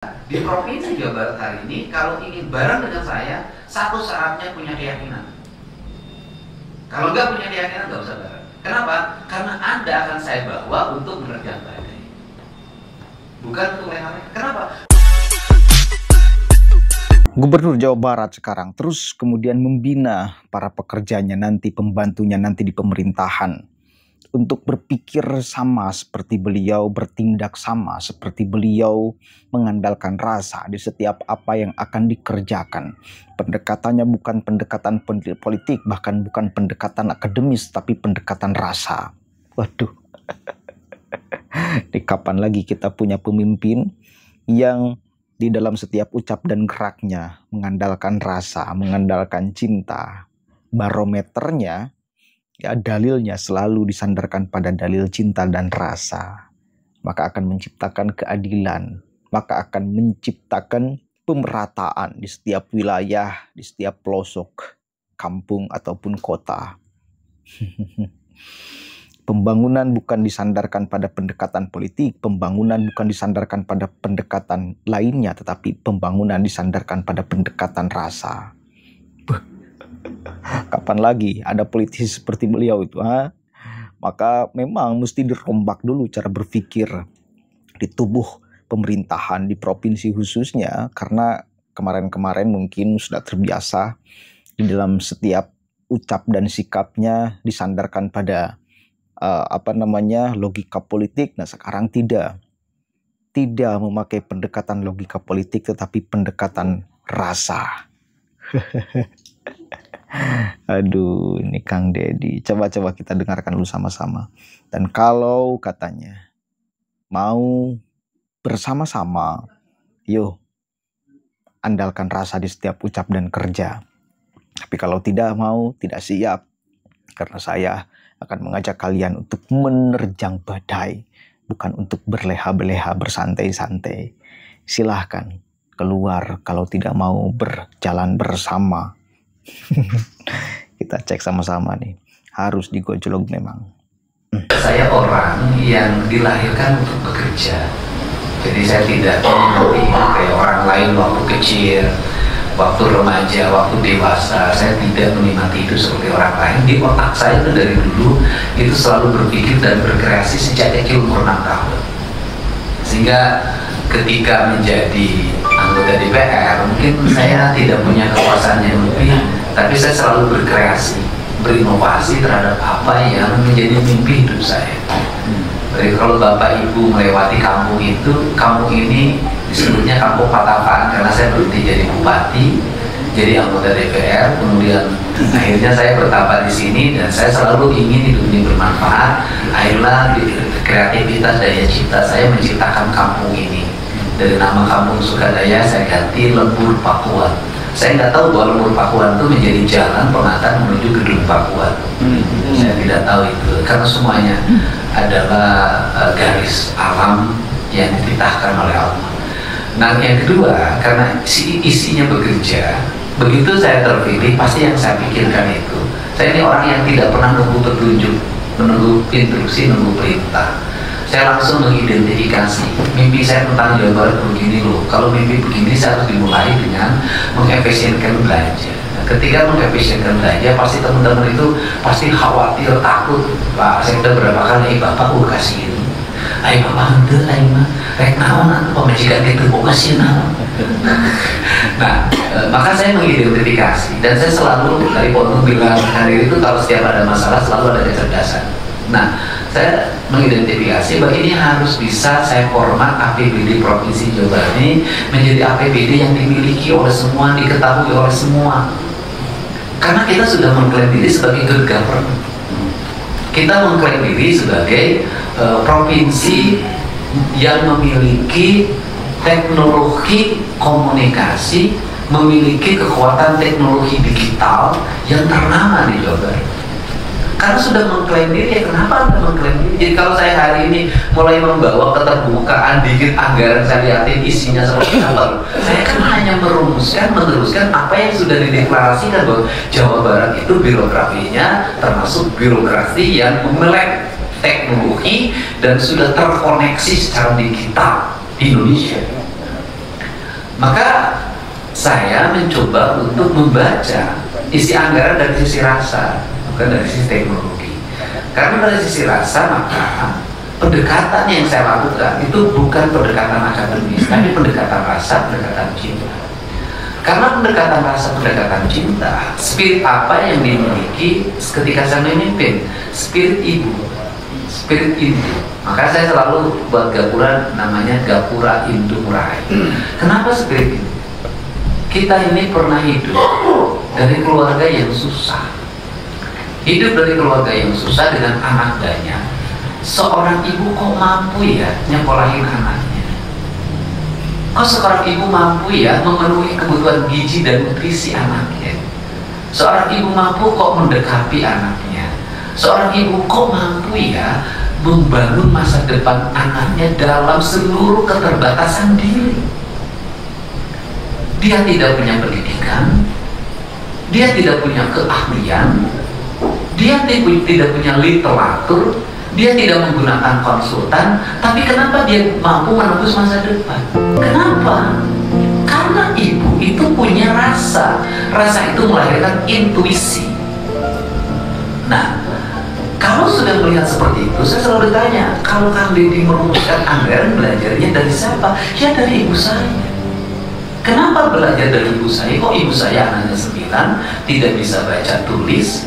Di Provinsi Jawa Barat hari ini, kalau ingin bareng dengan saya, satu syaratnya punya keyakinan. Kalau nggak punya keyakinan, nggak usah bareng. Kenapa? Karena Anda akan saya bawa untuk menerjang badai, bukan untuk leha-leha. Kenapa? Gubernur Jawa Barat sekarang terus kemudian membina para pekerjanya nanti, pembantunya nanti di pemerintahan, untuk berpikir sama seperti beliau, bertindak sama seperti beliau, mengandalkan rasa di setiap apa yang akan dikerjakan. Pendekatannya bukan pendekatan politik, bahkan bukan pendekatan akademis, tapi pendekatan rasa. Waduh, di kapan lagi kita punya pemimpin yang di dalam setiap ucap dan geraknya mengandalkan rasa, mengandalkan cinta. Barometernya, ya, dalilnya selalu disandarkan pada dalil cinta dan rasa. Maka akan menciptakan keadilan, maka akan menciptakan pemerataan di setiap wilayah, di setiap pelosok kampung ataupun kota. Pembangunan bukan disandarkan pada pendekatan politik, pembangunan bukan disandarkan pada pendekatan lainnya, tetapi pembangunan disandarkan pada pendekatan rasa. Kapan lagi ada politisi seperti beliau itu? Maka memang mesti dirombak dulu cara berpikir di tubuh pemerintahan di provinsi khususnya, karena kemarin-kemarin mungkin sudah terbiasa di dalam setiap ucap dan sikapnya disandarkan pada logika politik. Nah, sekarang tidak memakai pendekatan logika politik, tetapi pendekatan rasa. Aduh, ini Kang Deddy. Coba kita dengarkan dulu sama-sama. Dan kalau katanya mau bersama-sama, yuk andalkan rasa di setiap ucap dan kerja. Tapi kalau tidak mau, tidak siap, karena saya akan mengajak kalian untuk menerjang badai, bukan untuk berleha-beleha, bersantai-santai. Silahkan keluar kalau tidak mau berjalan bersama. Kita cek sama-sama nih. Harus digojlok memang. Saya orang yang dilahirkan untuk bekerja. Jadi saya tidak mengikuti kayak orang lain waktu kecil, waktu remaja, waktu dewasa. Saya tidak menikmati itu seperti orang lain. Di otak saya itu dari dulu itu selalu berpikir dan berkreasi sejak kecil umur 6 tahun. Sehingga ketika menjadi anggota DPR, mungkin saya tidak punya kekuasaan yang lebih, tapi saya selalu berkreasi, berinovasi terhadap apa yang menjadi mimpi hidup saya. Jadi kalau Bapak Ibu melewati kampung itu, kampung ini disebutnya kampung Patapaan karena saya berhenti jadi bupati, jadi anggota DPR, kemudian akhirnya saya bertapa di sini dan saya selalu ingin hidup ini bermanfaat. Akhirnya kreativitas daya cipta saya menciptakan kampung ini. Dari nama kampung Sukadaya saya ganti Lembur Pakuan. Saya nggak tahu bahwa Lembur Pakuan itu menjadi jalan pengantar menuju Gedung Pakuan. Saya tidak tahu itu, karena semuanya adalah garis alam yang dititahkan oleh Allah. Nah, yang kedua, karena isinya bekerja, begitu saya terpilih, pasti yang saya pikirkan itu, saya ini orang yang tidak pernah nunggu petunjuk, menunggu instruksi, nunggu perintah. Saya langsung mengidentifikasi mimpi saya tentang Jawa Barat begini loh. Kalau mimpi begini saya harus dimulai dengan mengefisienkan belanja. Nah, ketika mengefisienkan belanja, pasti teman-teman itu pasti khawatir, takut. Pak, saya udah berapa kali, Bapak gue kasih ini. Ayo Bapak hente, ayo mah rek naon pemajikan gitu, gue kasih naon. Nah, maka saya mengidentifikasi dan saya selalu dari Pondok bilang hari itu kalau setiap ada masalah selalu ada kecerdasan. Nah, saya mengidentifikasi bahwa ini harus bisa saya format APBD Provinsi Jawa Barat ini menjadi APBD yang dimiliki oleh semua, diketahui oleh semua. Karena kita sudah mengklaim diri sebagai good government. Kita mengklaim diri sebagai provinsi yang memiliki teknologi komunikasi, memiliki kekuatan teknologi digital yang ternama di Jawa Barat. Karena sudah mengklaim diri, ya kenapa Anda mengklaim diri? Jadi kalau saya hari ini mulai membawa keterbukaan, dikit anggaran saya lihatin isinya seperti apa, saya kan hanya meneruskan apa yang sudah dideklarasikan bahwa Jawa Barat itu birokrasinya termasuk birokrasi yang melek teknologi dan sudah terkoneksi secara digital di Indonesia. Maka saya mencoba untuk membaca isi anggaran dari sisi rasa, bukan dari sisi teknologi. Karena dari sisi rasa, maka pendekatan yang saya lakukan itu bukan pendekatan akademis, tapi pendekatan rasa, pendekatan cinta. Karena pendekatan rasa, pendekatan cinta, spirit apa yang dimiliki ketika saya memimpin? Spirit ibu, spirit Hindu. Maka saya selalu buat gapura namanya Gapura Hindu Murai. Kenapa spirit Hindu? Kita ini pernah hidup dari keluarga yang susah. Hidup dari keluarga yang susah dengan anak banyak. Seorang ibu kok mampu ya nyekolahin anaknya? Kok seorang ibu mampu ya memenuhi kebutuhan gizi dan nutrisi anaknya? Seorang ibu mampu kok mendekapi anaknya? Seorang ibu kok mampu ya membangun masa depan anaknya dalam seluruh keterbatasan diri? Dia tidak punya pendidikan, dia tidak punya keahlian, dia tidak punya literatur, dia tidak menggunakan konsultan, tapi kenapa dia mampu menembus masa depan? Kenapa? Karena ibu itu punya rasa. Rasa itu melahirkan intuisi. Nah, kalau sudah melihat seperti itu, saya selalu bertanya, kalau Kang Deddy merumuskan anggaran, belajarnya dari siapa? Ya dari ibu saya. Kenapa belajar dari ibu saya? Kok ibu saya anaknya 9, tidak bisa baca tulis,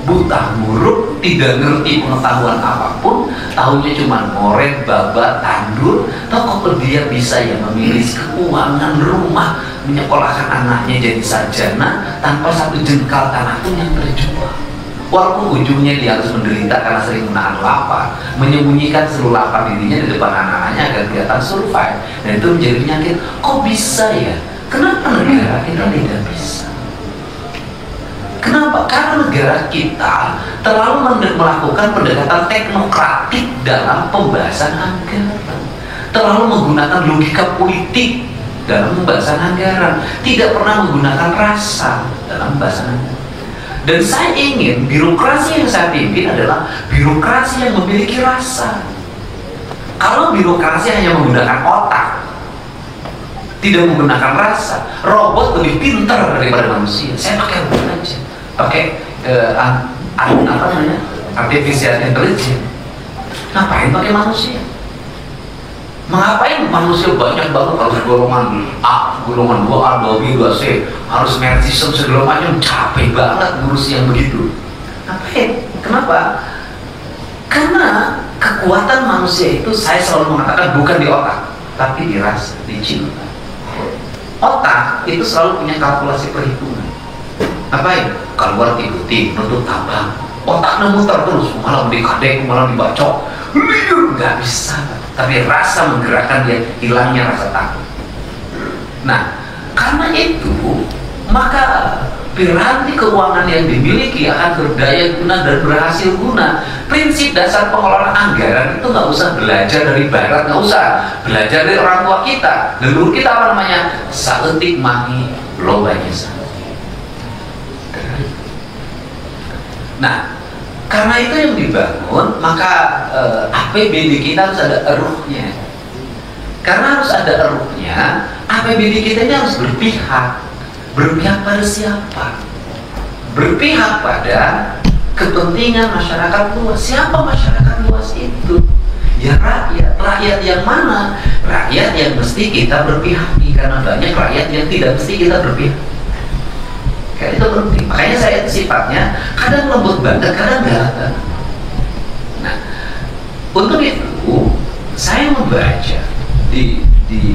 buta huruf, tidak ngerti pengetahuan apapun, tahunya cuma ngoret, babat, tandur. Tahu kok dia bisa ya memilih keuangan rumah, menyekolahkan anaknya jadi sarjana tanpa satu jengkal tanah pun yang terjual. Walaupun ujungnya dia harus menderita karena sering menahan lapar, menyembunyikan seluruh lapar dirinya di depan anak-anaknya agar kelihatan survive, dan itu menjadi penyakit. Kok bisa ya? Kenapa negara kita tidak bisa? Kenapa? Karena negara kita terlalu melakukan pendekatan teknokratik dalam pembahasan anggaran, terlalu menggunakan logika politik dalam pembahasan anggaran, tidak pernah menggunakan rasa dalam pembahasan anggaran. Dan saya ingin birokrasi yang saya pimpin adalah birokrasi yang memiliki rasa. Kalau birokrasi hanya menggunakan otak, tidak menggunakan rasa, robot lebih pintar daripada manusia. Saya pakai robot aja, pakai apa namanya, artificial intelligence. Ngapain pakai manusia? Mengapain manusia banyak banget harus golongan A, golongan 2A, 2B, 2C, harus merit system segala macam, capek banget ngurus yang begitu. Ngapain? Kenapa? Karena kekuatan manusia itu saya selalu mengatakan bukan di otak, tapi di rasa, di cinta. Otak itu selalu punya kalkulasi perhitungan. Ngapain? Keluar tiba-tiba nuntut tambang, otaknya muter terus, malah dikadek, malah dibacok, nggak bisa. Tapi rasa menggerakkan dia, hilangnya rasa takut. Nah, karena itu maka piranti keuangan yang dimiliki akan berdaya guna dan berhasil guna. Prinsip dasar pengelolaan anggaran itu nggak usah belajar dari barat, nggak usah belajar dari orang tua kita. Leluhur kita apa namanya? Saeutik mangi lobanya sana. Nah, karena itu yang dibangun, maka APBD kita harus ada eruhnya. Karena harus ada eruhnya, APBD kita ini harus berpihak. Berpihak pada siapa? Berpihak pada kepentingan masyarakat luas. Siapa masyarakat luas itu? Ya rakyat. Rakyat yang mana? Rakyat yang mesti kita berpihaki, karena banyak rakyat yang tidak mesti kita berpihak. Kayak itu penting. Makanya saya sifatnya kadang lembut banget, kadang galak. Nah, untuk itu saya membaca di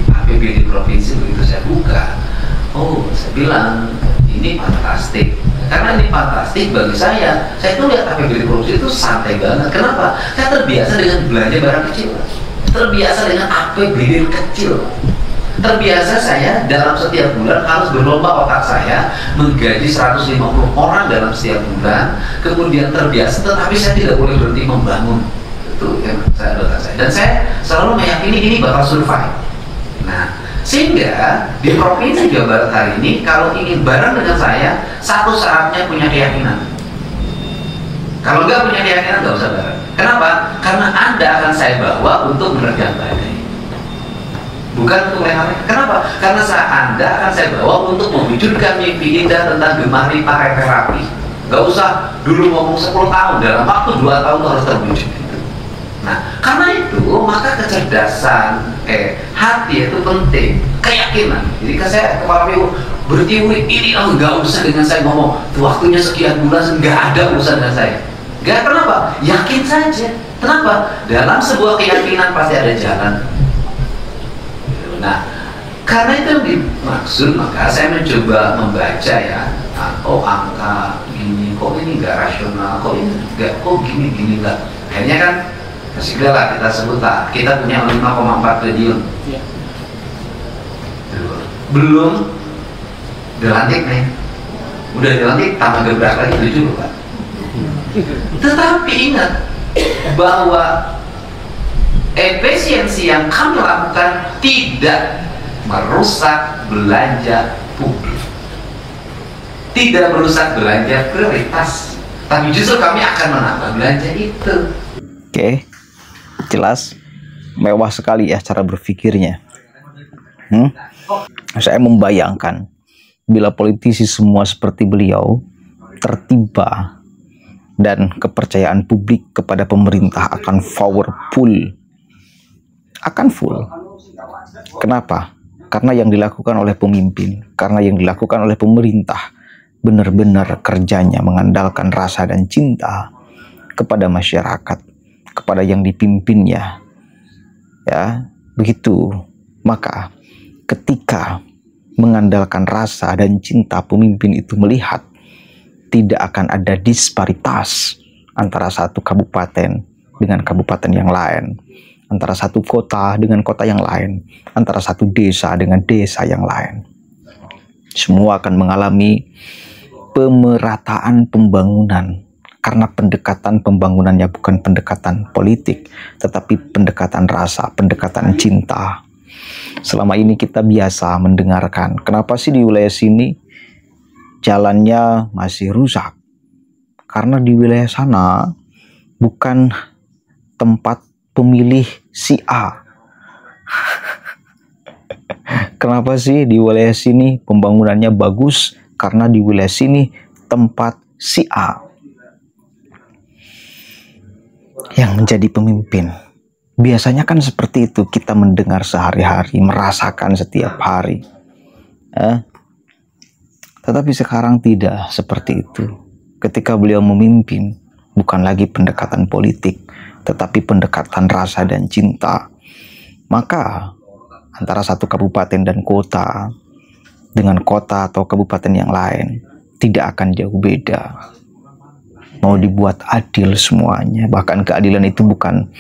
APBD provinsi, begitu saya buka, oh, saya bilang ini fantastik. Karena ini fantastik bagi saya tuh lihat APBD provinsi itu santai banget. Kenapa? Saya terbiasa dengan belanja barang kecil, terbiasa dengan APBD kecil. Terbiasa saya dalam setiap bulan harus berlomba otak saya menggaji 150 orang dalam setiap bulan. Kemudian terbiasa, tetapi saya tidak boleh berhenti membangun. Itu yang saya otak saya. Dan saya selalu meyakini ini bakal survive. Nah, sehingga di Provinsi Jawa Barat hari ini kalau ingin bareng dengan saya, satu syaratnya punya keyakinan. Kalau nggak punya keyakinan nggak usah bareng. Kenapa? Karena Anda akan saya bawa untuk menerjang badai. bukan untuk leha-leha. Kenapa? Karena Anda akan saya bawa untuk mewujudkan mimpi indah tentang gemari terapi. Gak usah dulu ngomong 10 tahun, dalam waktu 2 tahun harus terwujud. Nah, karena itu maka kecerdasan hati itu penting, keyakinan. Jadi saya kepala PU bertiwi ini, nggak usah dengan saya ngomong waktunya sekian bulan, nggak ada urusan dengan saya. Nggak, kenapa? Yakin saja. Kenapa? Dalam sebuah keyakinan pasti ada jalan. Nah, karena itu yang dimaksud, maka saya mencoba membaca ya, oh angka gini, kok ini nggak rasional, kok ini nggak, kok gini nggak. Akhirnya kan segala kita sebut lah, kita punya 5,4 triliun. Ya. Belum dilantik nih, udah dilantik tambah gebrak lagi 7 Pak. Tetapi ingat bahwa efisiensi yang kami lakukan tidak merusak belanja publik, tidak merusak belanja prioritas, tapi justru kami akan menambah belanja itu. Oke, jelas, mewah sekali ya cara berpikirnya. Saya membayangkan bila politisi semua seperti beliau tertiba dan kepercayaan publik kepada pemerintah akan powerful, akan full. Kenapa? Karena yang dilakukan oleh pemimpin, karena yang dilakukan oleh pemerintah benar-benar kerjanya mengandalkan rasa dan cinta kepada masyarakat, kepada yang dipimpinnya. Ya, begitu. Maka ketika mengandalkan rasa dan cinta pemimpin itu melihat tidak akan ada disparitas antara satu kabupaten dengan kabupaten yang lain, antara satu kota dengan kota yang lain, antara satu desa dengan desa yang lain. Semua akan mengalami pemerataan pembangunan karena pendekatan pembangunannya bukan pendekatan politik, tetapi pendekatan rasa, pendekatan cinta. Selama ini kita biasa mendengarkan, kenapa sih di wilayah sini jalannya masih rusak? Karena di wilayah sana bukan tempat pemilih si A. Kenapa sih di wilayah sini pembangunannya bagus? Karena di wilayah sini tempat si A yang menjadi pemimpin. Biasanya kan seperti itu, kita mendengar sehari-hari, merasakan setiap hari. Tetapi sekarang tidak seperti itu. Ketika beliau memimpin, bukan lagi pendekatan politik, tetapi pendekatan rasa dan cinta. Maka antara satu kabupaten dan kota dengan kota atau kabupaten yang lain tidak akan jauh beda. Mau dibuat adil semuanya. Bahkan keadilan itu bukan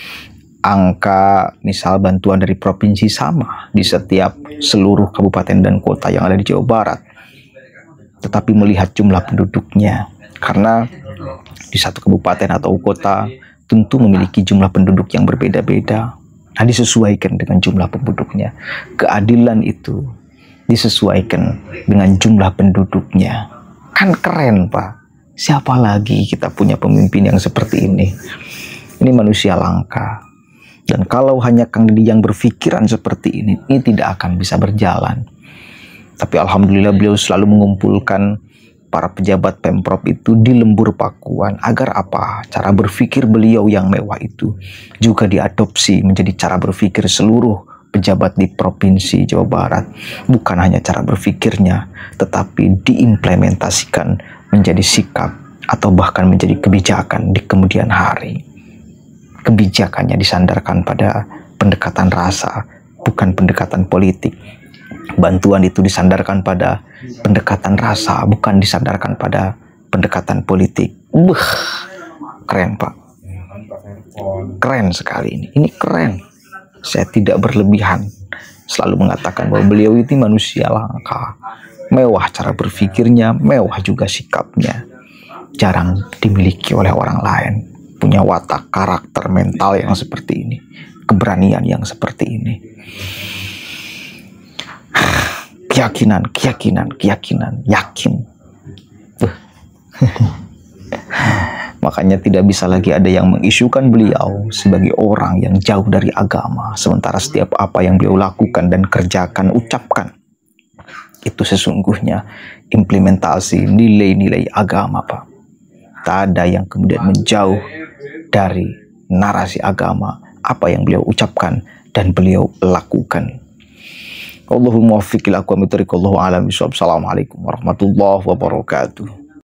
angka misal bantuan dari provinsi sama di setiap seluruh kabupaten dan kota yang ada di Jawa Barat, tetapi melihat jumlah penduduknya. Karena di satu kabupaten atau kota tentu memiliki jumlah penduduk yang berbeda-beda. Nah, disesuaikan dengan jumlah penduduknya. Keadilan itu disesuaikan dengan jumlah penduduknya. Kan keren, Pak. Siapa lagi kita punya pemimpin yang seperti ini? Ini manusia langka. Dan kalau hanya Kang Deddy yang berpikiran seperti ini tidak akan bisa berjalan. Tapi alhamdulillah beliau selalu mengumpulkan para pejabat Pemprov itu di lembur Pakuan. Agar apa? Cara berpikir beliau yang mewah itu juga diadopsi menjadi cara berpikir seluruh pejabat di Provinsi Jawa Barat. Bukan hanya cara berpikirnya, tetapi diimplementasikan menjadi sikap atau bahkan menjadi kebijakan di kemudian hari. Kebijakannya disandarkan pada pendekatan rasa, bukan pendekatan politik. Bantuan itu disandarkan pada pendekatan rasa, bukan disandarkan pada pendekatan politik. Keren, Pak. Keren sekali ini. Ini keren. Saya tidak berlebihan. Selalu mengatakan bahwa beliau itu manusia langka. Mewah cara berpikirnya, mewah juga sikapnya. Jarang dimiliki oleh orang lain. Punya watak, karakter, mental yang seperti ini. Keberanian yang seperti ini. Keyakinan, yakin. Makanya tidak bisa lagi ada yang mengisukan beliau sebagai orang yang jauh dari agama. Sementara setiap apa yang beliau lakukan dan kerjakan, ucapkan, itu sesungguhnya implementasi nilai-nilai agama, Pak. Tak ada yang kemudian menjauh dari narasi agama, apa yang beliau ucapkan dan beliau lakukan. Allahumma waffiqil aqwam tariq, Allahu a'lam bishawab. Assalamualaikum warahmatullahi wabarakatuh.